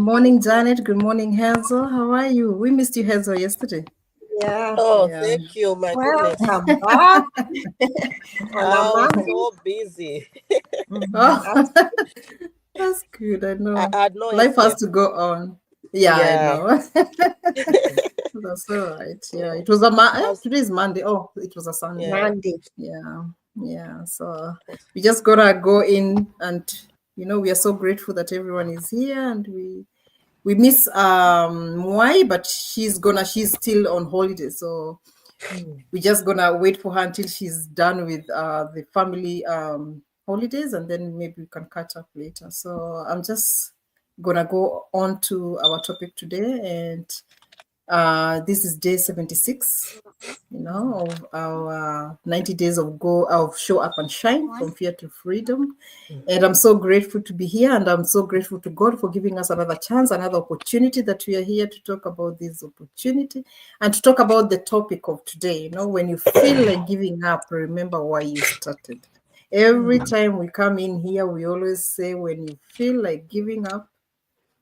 morning, Janet. Good morning, Hazel. How are you? We missed you, Hazel, yesterday. Yeah. Oh, Yeah. thank you. My goodness. Welcome back. On a I was Monday. so busy. Oh, that's good. I I know. had no Life has escape. to go on. Yeah, I Yeah. know. That's all right. Yeah, it was How's, today is Monday. Oh, it was a Sunday. yeah. Monday. Yeah, yeah. So we just gotta go in, and we are so grateful that everyone is here, and we miss Mwai, but she's still on holiday, so we're just gonna wait for her until she's done with the family holidays, and then maybe we can catch up later. So I'm just gonna go on to our topic today, and this is day 76, of our 90 days of show up and shine from fear to freedom. And I'm so grateful to be here, and I'm so grateful to God for giving us another chance, another opportunity that we are here to talk about this opportunity and to talk about the topic of today. When you feel like giving up, remember why you started. Every time we come in here, we always say, when you feel like giving up,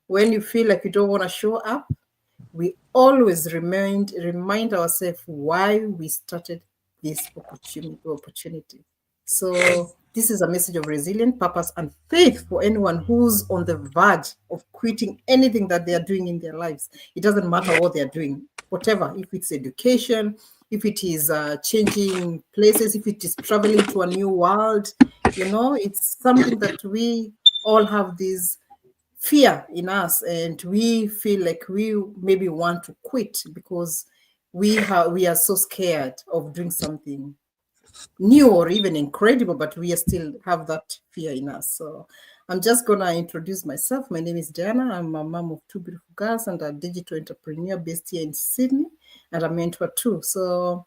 when you feel like you don't want to show up, we always remind ourselves why we started this opportunity. So this is a message of resilience, purpose, and faith for anyone who's on the verge of quitting anything that they are doing in their lives. It doesn't matter what they're doing, whatever, if it's education, if it is changing places, if it is traveling to a new world, it's something that we all have these fear in us, and we feel like we maybe want to quit because we are so scared of doing something new or even incredible, but we still have that fear in us. So I'm just gonna introduce myself. My name is Diana. I'm a mom of two beautiful girls and a digital entrepreneur based here in Sydney, and a mentor too. So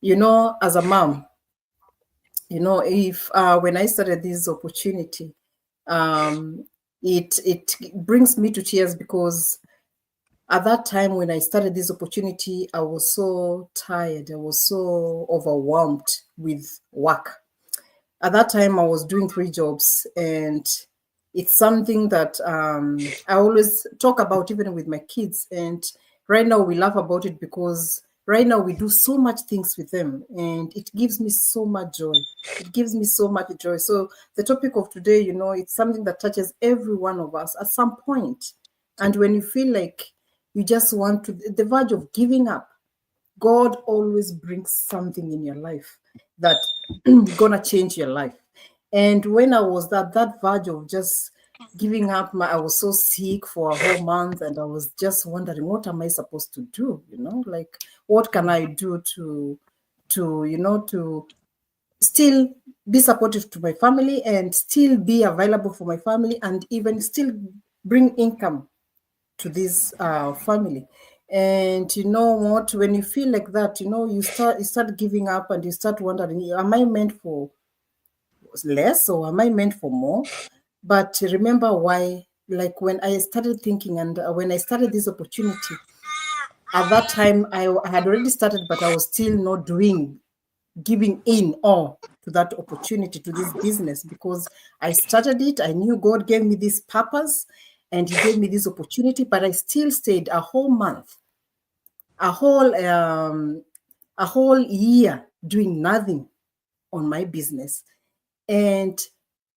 as a mom, if when I started this opportunity, it brings me to tears, because at that time when I started this opportunity, I was so tired. I was so overwhelmed with work. At that time, I was doing 3 jobs, and it's something that I always talk about, even with my kids. And right now we laugh about it, because right now we do so much things with them, and it gives me so much joy. It gives me so much joy. So the topic of today, it's something that touches every one of us at some point. And when you feel like you just want to, the verge of giving up, God always brings something in your life that gonna change your life. And when I was that verge of just giving up, I was so sick for a whole month, and I was just wondering, what am I supposed to do? Like, what can I do to still be supportive to my family, and still be available for my family, and even still bring income to this family. And you know what, when you feel like that, you start giving up, and you start wondering, am I meant for less, or am I meant for more? But remember why. Like, when I started thinking, and when I started this opportunity, at that time I had already started, but I was still not giving in all to that opportunity, to this business, because I started it. I knew God gave me this purpose, and He gave me this opportunity, but I still stayed a whole month, a whole year doing nothing on my business. And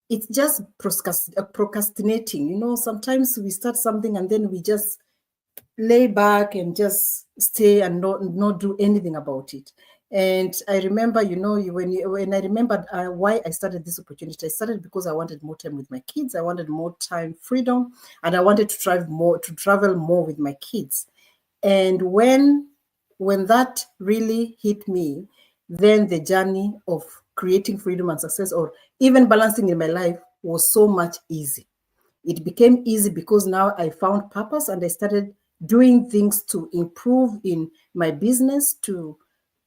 it's just procrastinating. Sometimes we start something, and then we just lay back and just stay and not do anything about it. And I remember, when I remembered why I started this opportunity, I started because I wanted more time with my kids. I wanted more time, freedom, and I wanted to travel more with my kids. And when that really hit me, then the journey of creating freedom and success, or even balancing in my life, was so much easy. It became easy because now I found purpose, and I started doing things to improve in my business, to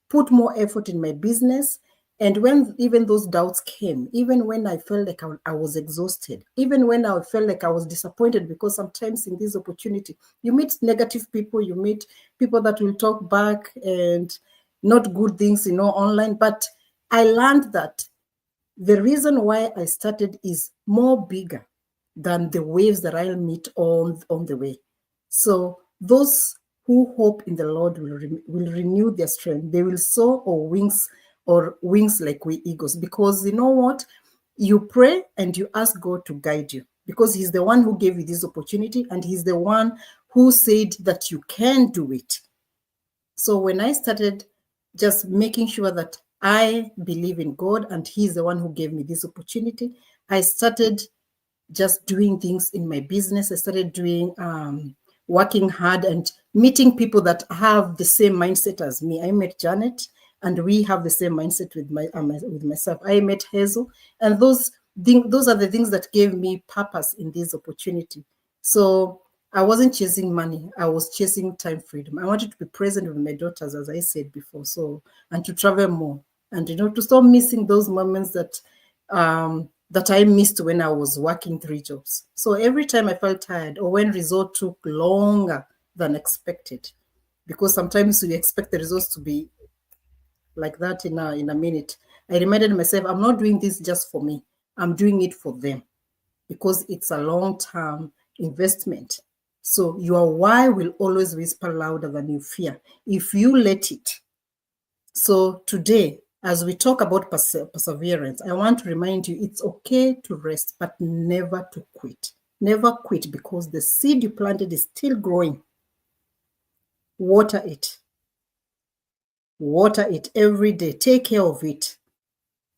put more effort in my business. And when even those doubts came, even when I felt like I was exhausted, even when I felt like I was disappointed, because sometimes in this opportunity, you meet negative people, you meet people that will talk back and not good things, online. But I learned that the reason why I started is more bigger than the waves that I'll meet on the way. So those who hope in the Lord will renew their strength. They will soar or wings like we eagles. Because you know what? You pray and you ask God to guide you, because he's the one who gave you this opportunity, and he's the one who said that you can do it. So when I started just making sure that I believe in God and he's the one who gave me this opportunity, I started just doing things in my business. I started doing working hard and meeting people that have the same mindset as me. I met Jannet, and we have the same mindset with myself. I met Hazel, and those are the things that gave me purpose in this opportunity. So I wasn't chasing money. I was chasing time freedom. I wanted to be present with my daughters, as I said before. So, and to travel more, and to stop missing those moments that I missed when I was working 3 jobs. So every time I felt tired, or when results took longer than expected, because sometimes we expect the results to be like that in a minute, I reminded myself, I'm not doing this just for me. I'm doing it for them, because it's a long-term investment. So your why will always whisper louder than your fear if you let it. So today, as we talk about perseverance, I want to remind you it's okay to rest, but never to quit. Never quit, because the seed you planted is still growing. Water it. Water it every day. Take care of it.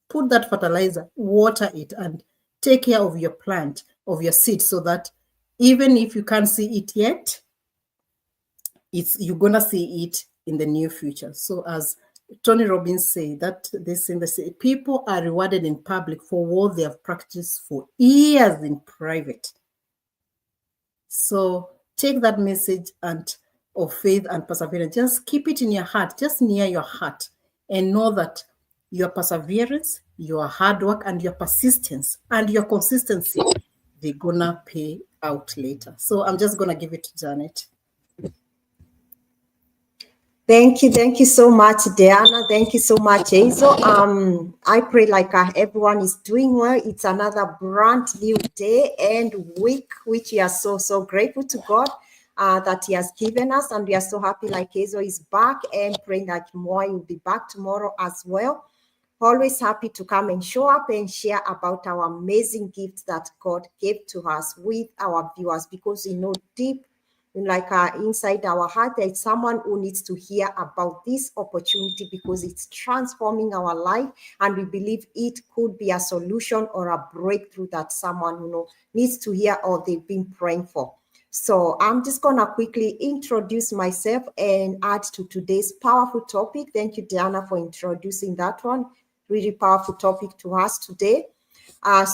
Put that fertilizer, water it, and take care of your plant, of your seed, so that even if you can't see it yet, you're gonna see it in the near future. So as Tony Robbins say, that they say people are rewarded in public for what they have practiced for years in private. So take that message of faith and perseverance. Just keep it in your heart, just near your heart, and know that your perseverance, your hard work, and your persistence and your consistency, they're gonna pay out later. So I'm just gonna give it to Jannet. Thank you so much, Diana. Thank you so much, Hazel. I pray like everyone is doing well. It's another brand new day and week, which we are so grateful to God that He has given us, and we are so happy. Like Hazel is back, and praying that more will be back tomorrow as well. Always happy to come and show up and share about our amazing gift that God gave to us with our viewers, because deep inside our heart, there's someone who needs to hear about this opportunity, because it's transforming our life, and we believe it could be a solution or a breakthrough that someone needs to hear, or they've been praying for. So I'm just gonna quickly introduce myself and add to today's powerful topic. Thank you, Diana, for introducing that one. Really powerful topic to us today.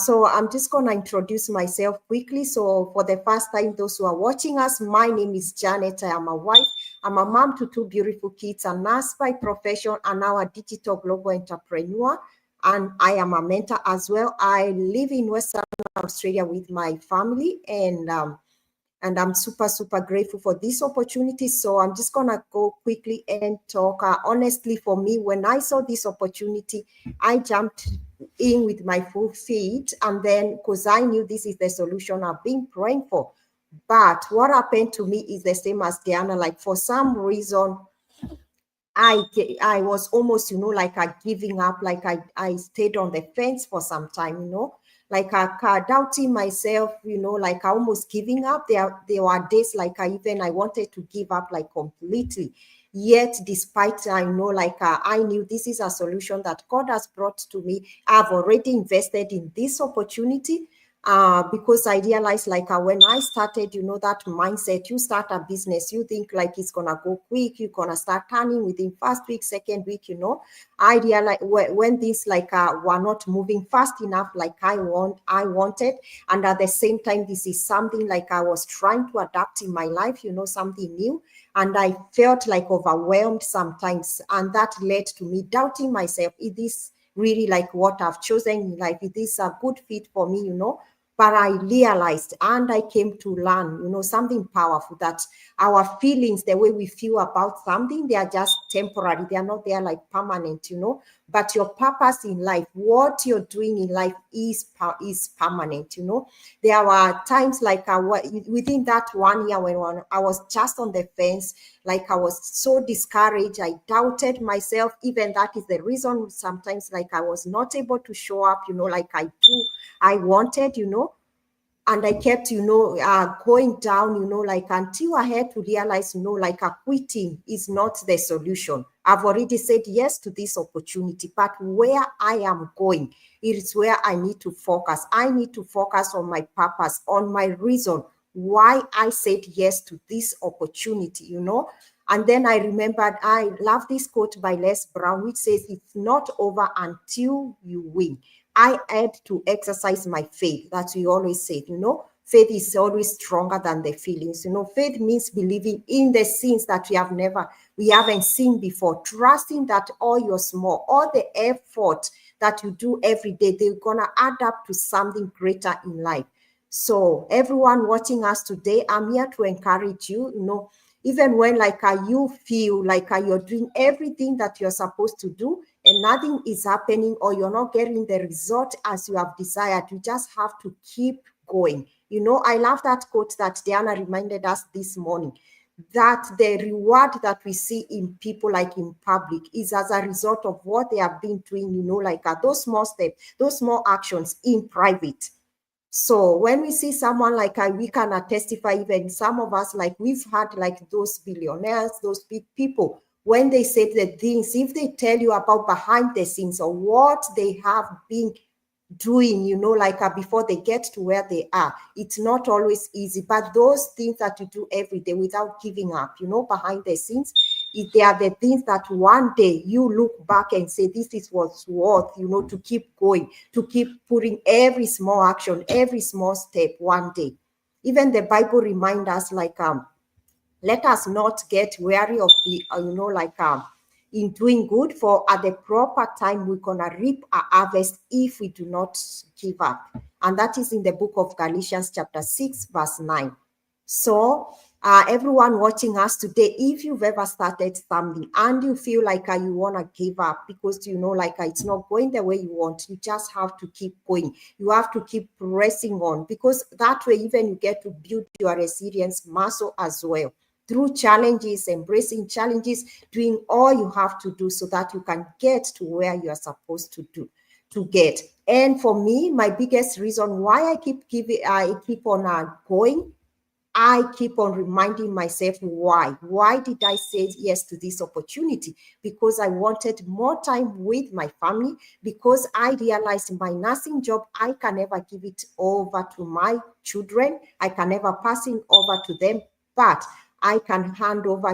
So I'm just going to introduce myself quickly. So for the first time, those who are watching us, my name is Jannet. I am a wife. I'm a mom to 2 beautiful kids, a nurse by profession, and now a digital global entrepreneur. And I am a mentor as well. I live in Western Australia with my family, and I'm super grateful for this opportunity. So I'm just gonna go quickly and talk. Honestly, for me, when I saw this opportunity, I jumped in with my full feet, and then because I knew this is the solution I've been praying for. But what happened to me is the same as Diana. Like, for some reason, I was almost, like giving up. Like I stayed on the fence for some time, like doubting myself, like almost giving up. There were days like I wanted to give up like completely. Yet, despite I knew this is a solution that God has brought to me, I've already invested in this opportunity. Because I realized when I started, that mindset, you start a business, you think like it's gonna go quick, you're gonna start turning within first week, second week, I realized when things were not moving fast enough like I wanted, and at the same time, this is something like I was trying to adapt in my life, something new, and I felt like overwhelmed sometimes, and that led to me doubting myself. Is this really like what I've chosen in life? Is this a good fit for me, But I realized, and I came to learn, something powerful, that our feelings, the way we feel about something, they are just temporary. They are not there like permanent, but your purpose in life, what you're doing in life is permanent. There were times like within that 1 year when I was just on the fence, like I was so discouraged. I doubted myself. Even that is the reason sometimes like I was not able to show up, like I wanted, and I kept, going down, like until I had to realize, like quitting is not the solution. I've already said yes to this opportunity, but where I am going, it is where I need to focus. I need to focus on my purpose, on my reason why I said yes to this opportunity, And then I remembered, I love this quote by Les Brown, which says, it's not over until you win. I had to exercise my faith. That's what we always say, faith is always stronger than the feelings. Faith means believing in the things that we haven't seen before, trusting that all your all the effort that you do every day, they're gonna add up to something greater in life. So everyone watching us today, I'm here to encourage you, even when like you feel like you're doing everything that you're supposed to do and nothing is happening, or you're not getting the result as you have desired, you just have to keep going. I love that quote that Diana reminded us this morning, that the reward that we see in people like in public is as a result of what they have been doing, like those small steps, those small actions in private. So when we see someone like we can testify, even some of us, like we've had like those billionaires, those big people, when they say the things, if they tell you about behind the scenes or what they have been doing, like before they get to where they are, it's not always easy. But those things that you do every day without giving up, behind the scenes, they are the things that one day you look back and say, this is what's worth, to keep going, to keep putting every small action, every small step one day. Even the Bible reminds us like, let us not get weary of the, in doing good, for at the proper time we're gonna reap a harvest if we do not give up. And that is in the book of Galatians chapter 6 verse 9. So everyone watching us today, if you've ever started something and you feel like you want to give up because like it's not going the way you want, you just have to keep going. You have to keep pressing on, because that way even you get to build your resilience muscle as well, through challenges, embracing challenges, doing all you have to do so that you can get to where you are supposed to get. And for me, my biggest reason why I keep on going, I keep on reminding myself why. Why did I say yes to this opportunity? Because I wanted more time with my family, because I realized my nursing job, I can never give it over to my children. I can never pass it over to them, but I can hand over,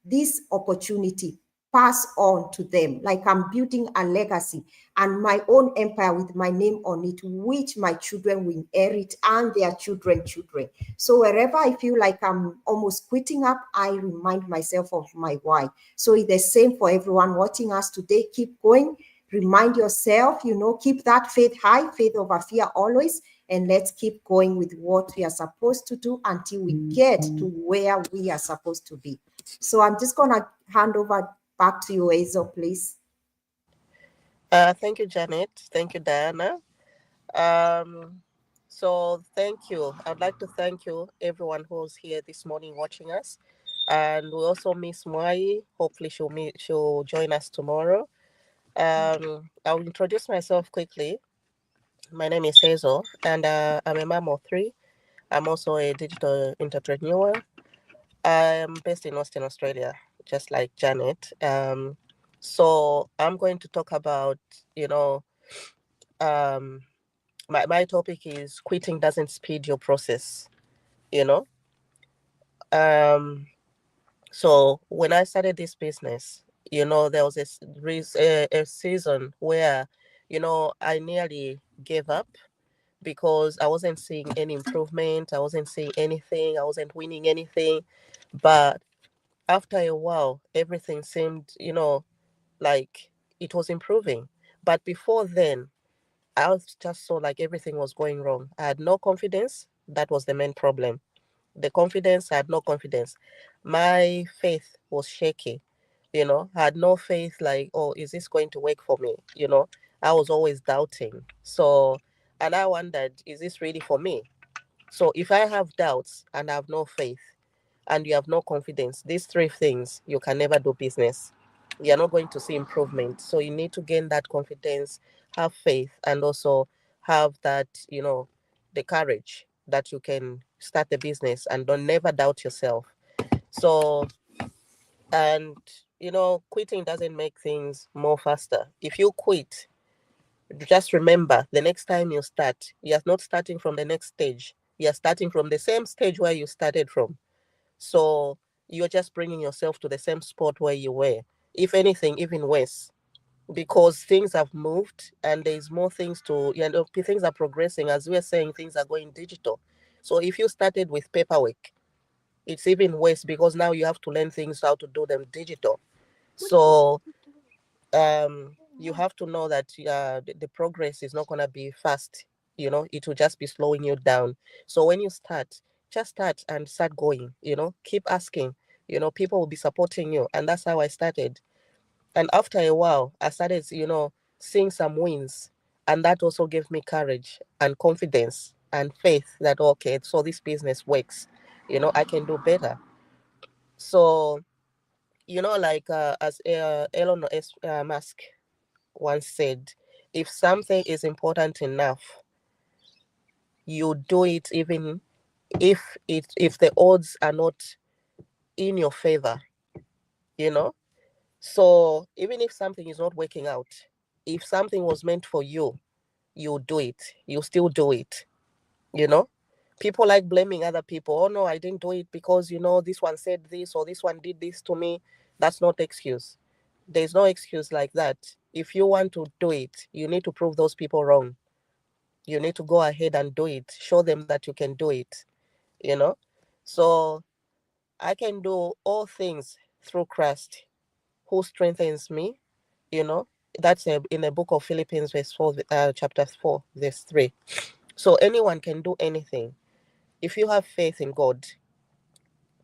this opportunity, pass on to them, like I'm building a legacy and my own empire with my name on it, which my children will inherit and their children. So wherever I feel like I'm almost quitting up, I remind myself of my why. So it's the same for everyone watching us today. Keep going, remind yourself, keep that faith high, faith over fear always, and let's keep going with what we are supposed to do until we get to where we are supposed to be. So I'm just gonna hand over back to you, Hazel, please. Thank you, Janet. Thank you, Diana. So thank you. I'd like to thank you, everyone who's here this morning watching us. And we also miss Mwai. Hopefully she'll join us tomorrow. I'll introduce myself quickly. My name is Hazel, and I'm a mom of three. I'm also a digital entrepreneur. I'm based in Western Australia, just like Janet. So I'm going to talk about, um, my topic is quitting doesn't speed your process, you know. So when I started this business, there was a season where, I nearly gave up because I wasn't seeing any improvement. I wasn't seeing anything. I wasn't winning anything. But after a while, everything seemed, like it was improving. But before then, I was just saw like everything was going wrong. I had no confidence. That was the main problem. The confidence, I had no confidence. My faith was shaky. had no faith, like, oh, is this going to work for me? I was always doubting. So, and I wondered, is this really for me? So if I have doubts and I have no faith and you have no confidence, these three things, you can never do business. You're not going to see improvement. So you need to gain that confidence, have faith, and also have that, the courage that you can start the business and don't never doubt yourself. So, and, quitting doesn't make things more faster. If you quit, just remember the next time you start, you're not starting from the next stage. You're starting from the same stage where you started from. So you're just bringing yourself to the same spot where you were. If anything, even worse, because things have moved and there's more things to, things are progressing. As we're saying, things are going digital. So if you started with paperwork, it's even worse because now you have to learn things how to do them digital. So you have to know that the progress is not going to be fast. It will just be slowing you down. So when you start, just start and start going. Keep asking. People will be supporting you, and that's how I started. And after a while, I started, seeing some wins, and that also gave me courage and confidence and faith that, okay, so this business works. I can do better. So, like, as Elon Musk once said, if something is important enough, you do it even if the odds are not in your favor, you know. So even if something is not working out, if something was meant for you, you do it. You still do it, you know. People like blaming other people. Oh no, I didn't do it because this one said this or this one did this to me. That's not excuse. There's no excuse like that. If you want to do it, you need to prove those people wrong. You need to go ahead and do it. Show them that you can do it, you know. So I can do all things through Christ who strengthens me, you know. That's in the book of Philippians, verse 4, chapter 4, verse 3. So anyone can do anything. If you have faith in God,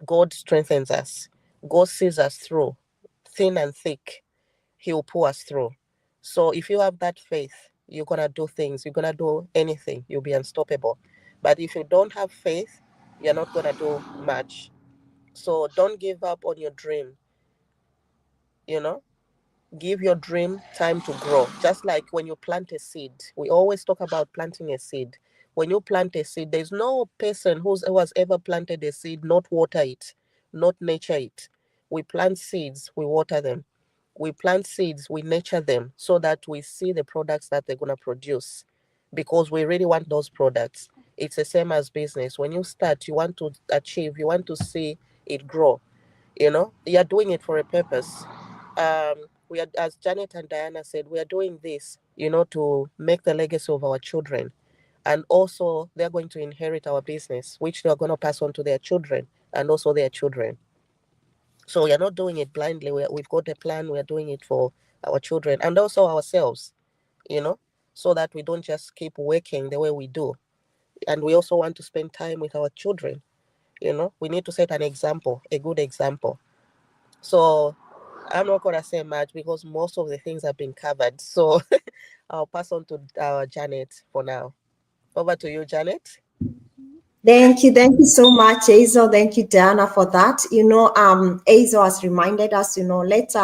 God strengthens us. God sees us through, thin and thick. He will pull us through. So if you have that faith, you're going to do things. You're going to do anything. You'll be unstoppable. But if you don't have faith, you're not going to do much. So don't give up on your dream, you know. Give your dream time to grow. Just like when you plant a seed, we always talk about planting a seed. When you plant a seed, there's no person who has ever planted a seed, not water it, not nurture it. We plant seeds, we water them. We plant seeds, we nurture them so that we see the products that they're going to produce because we really want those products. It's the same as business. When you start, you want to achieve, you want to see it grow. You're doing it for a purpose. We are, as Janet and Diana said, we are doing this, to make the legacy of our children. And also, they're going to inherit our business, which they are going to pass on to their children and also their children. So we are not doing it blindly. We've got a plan. We are doing it for our children and also ourselves, you know, so that we don't just keep working the way we do. And we also want to spend time with our children. We need to set an example, a good example. So I'm not going to say much because most of the things have been covered. So I'll pass on to Janet for now. Over to you, Janet. Thank you so much, Hazel. Thank you, Diana, for that. Hazel has reminded us, let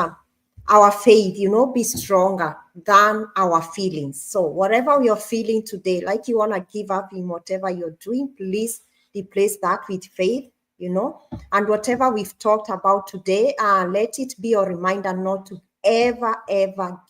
our faith, be stronger than our feelings. So whatever you're feeling today, like you want to give up in whatever you're doing, please replace that with faith, and whatever we've talked about today, let it be a reminder not to ever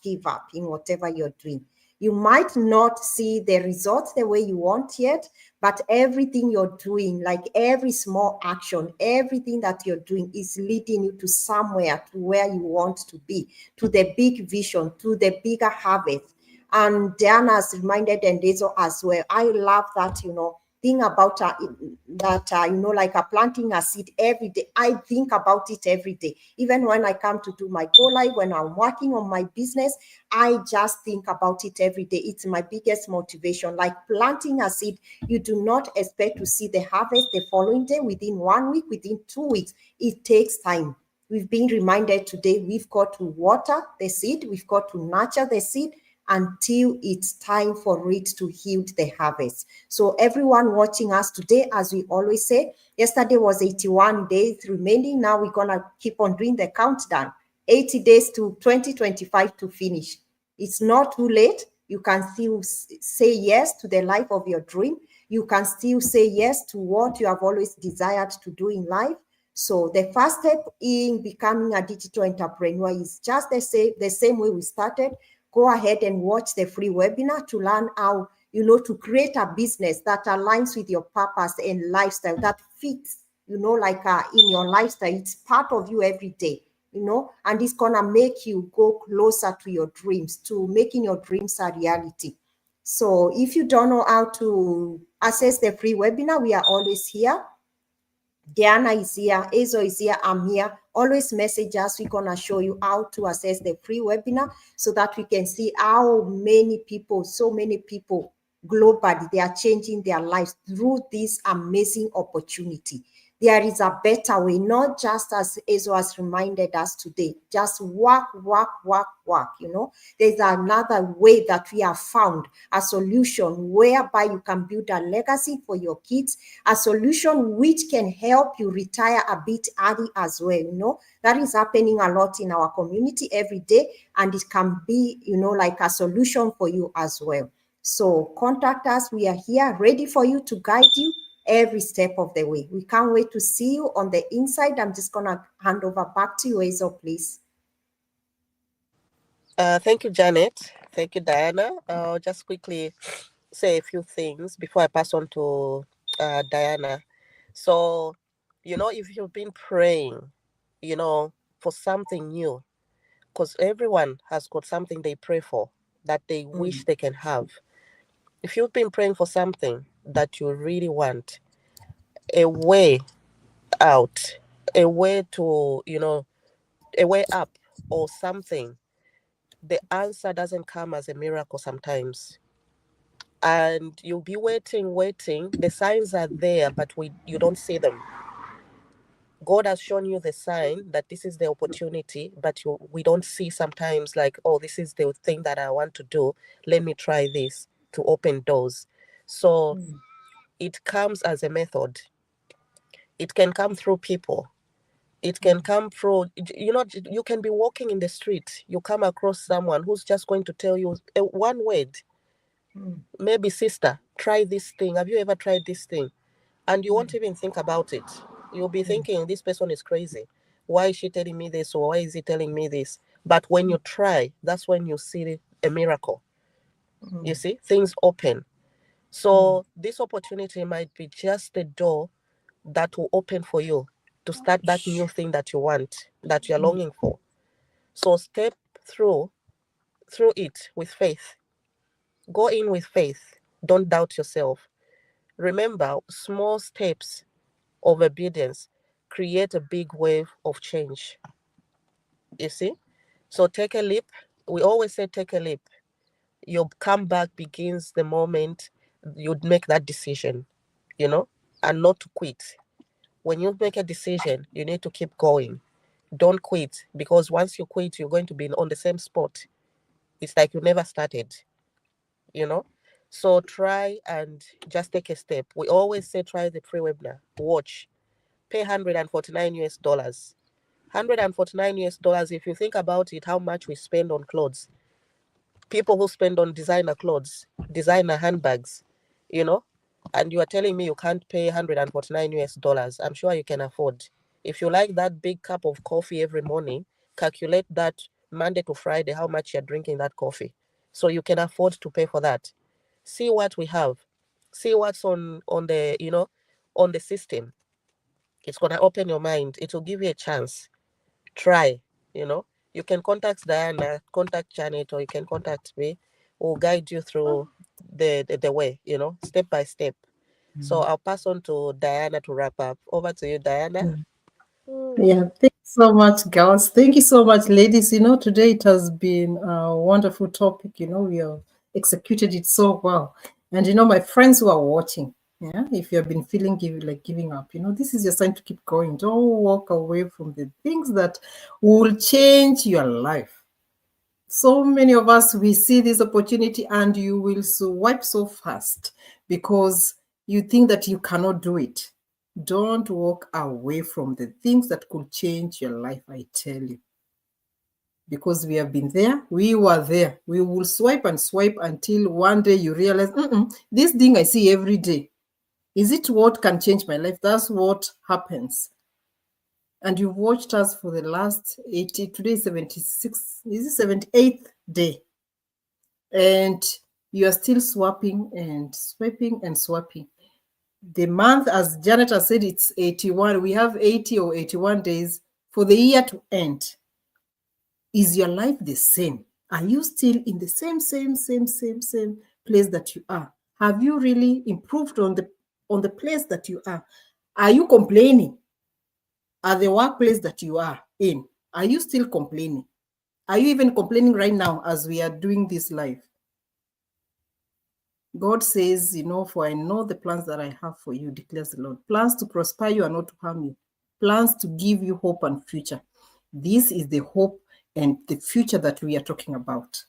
give up in whatever you're doing. You might not see the results the way you want yet, but everything you're doing, like every small action, everything that you're doing is leading you to somewhere, to where you want to be, to the big vision, to the bigger harvest. And Diana has reminded Endezo as well. I love that, thing about that, like planting a seed every day. I think about it every day. Even when I come to do my go-live, when I'm working on my business, I just think about it every day. It's my biggest motivation. Like planting a seed, you do not expect to see the harvest the following day, within 1 week, within 2 weeks. It takes time. we've been reminded today we've got to water the seed, we've got to nurture the seed until it's time for it to yield the harvest. So everyone watching us today, as we always say, yesterday was 81 days remaining. Now we're going to keep on doing the countdown. 80 days to 2025 to finish. It's not too late. You can still say yes to the life of your dream. You can still say yes to what you have always desired to do in life. So the first step in becoming a digital entrepreneur is just the same way we started. Go ahead and watch the free webinar to learn how, to create a business that aligns with your purpose and lifestyle, that fits, like in your lifestyle. It's part of you every day, and it's gonna make you go closer to your dreams, to making your dreams a reality. So if you don't know how to access the free webinar, we are always here. Diana is here, Hazel is here, I'm here. Always message us. We're going to show you how to access the free webinar so that we can see how many people, so many people globally, they are changing their lives through this amazing opportunity. There is a better way, not just as Hazel has reminded us today, just work. There's another way that we have found, a solution whereby you can build a legacy for your kids, a solution which can help you retire a bit early as well. That is happening a lot in our community every day, and it can be, like a solution for you as well. So contact us. We are here ready for you to guide you every step of the way. We can't wait to see you on the inside. I'm just going to hand over back to you, Hazel, please. Thank you, Janet. Thank you, Diana. I'll just quickly say a few things before I pass on to Diana. So, if you've been praying, for something new, because everyone has got something they pray for that they wish they can have. If you've been praying for something that you really want, a way out, a way to, a way up or something, the answer doesn't come as a miracle sometimes. And you'll be waiting. The signs are there, but you don't see them. God has shown you the sign that this is the opportunity, but we don't see sometimes like, oh, this is the thing that I want to do. Let me try this to open doors. So it comes as a method. It can come through people. It can come through, you can be walking in the street. You come across someone who's just going to tell you one word. Maybe, sister, try this thing. Have you ever tried this thing? And you won't even think about it. You'll be thinking, this person is crazy. Why is she telling me this? Or why is he telling me this? But when you try, that's when you see a miracle. You see, things open. So this opportunity might be just the door that will open for you to start that new thing that you want, that you're longing for. So step through it with faith. Go in with faith. Don't doubt yourself. Remember, small steps of obedience create a big wave of change. You see? So take a leap. We always say take a leap. Your comeback begins the moment you make that decision, and not to quit. When you make a decision, you need to keep going. Don't quit, because once you quit, you're going to be on the same spot. It's like you never started, So try and just take a step. We always say try the free webinar. Watch. Pay 149 US dollars. 149 US dollars, if you think about it, how much we spend on clothes. People who spend on designer clothes, designer handbags, and you are telling me you can't pay 149 US dollars. I'm sure you can afford. If you like that big cup of coffee every morning, calculate that Monday to Friday, how much you're drinking that coffee. So you can afford to pay for that. See what we have. See what's on the, on the system. It's going to open your mind. It will give you a chance. Try, You can contact Diana, contact Janet, or you can contact me. We'll guide you through the way, step by step. So I'll pass on to Diana to wrap up. Over to you, Diana. Yeah, thank you so much, girls. Thank you so much, ladies. Today it has been a wonderful topic. We have executed it so well. And my friends who are watching, Yeah, if you have been feeling like giving up, this is your sign to keep going. Don't walk away from the things that will change your life. So many of us, we see this opportunity and you will swipe so fast because you think that you cannot do it. Don't walk away from the things that could change your life, I tell you. Because we have been there, we were there. We will swipe and swipe until one day you realize, this thing I see every day, is it what can change my life? That's what happens. And you've watched us for the last 80, today is 76, is it 78th day? And you are still swapping and swiping and swapping. The month, as Janet has said, it's 81. We have 80 or 81 days for the year to end. Is your life the same? Are you still in the same place that you are? Have you really improved on the place that you are? Are you complaining at the workplace that you are in? Are you still complaining? Are you even complaining right now as we are doing this live? God says, for I know the plans that I have for you, declares the Lord. Plans to prosper you and not to harm you. Plans to give you hope and future. This is the hope and the future that we are talking about.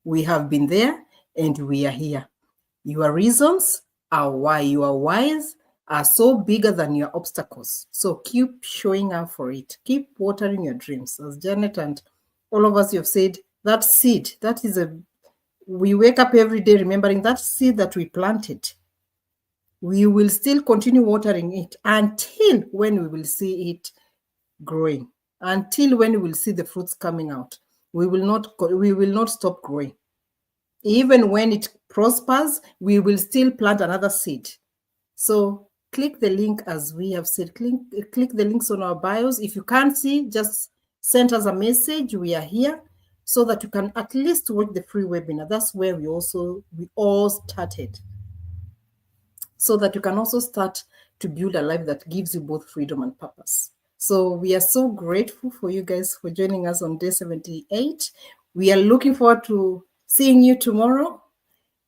We have been there and we are here. Your reasons are why you are wise are so bigger than your obstacles. So keep showing up for it. Keep watering your dreams. As Janet and all of us, you have said, that seed, that is we wake up every day remembering that seed that we planted. We will still continue watering it until when we will see it growing, until when we will see the fruits coming out. We will not stop growing. Even when it prospers, we will still plant another seed. So click the link, as we have said, click the links on our bios. If you can't see, just send us a message. We are here so that you can at least watch the free webinar. That's where we all started. So that you can also start to build a life that gives you both freedom and purpose. So we are so grateful for you guys for joining us on day 78. We are looking forward to seeing you tomorrow.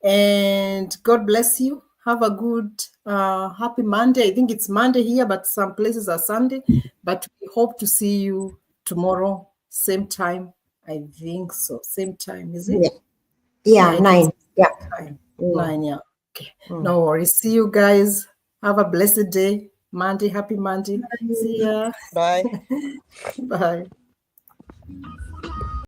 And God bless you. Have a good, happy Monday. I think it's Monday here, but some places are Sunday. But we hope to see you tomorrow, same time. I think so. Same time, is it? Yeah, 9. Yeah. 9, yeah. Okay. No worries. See you guys. Have a blessed day. Monday, happy Monday. See ya. Bye. Bye.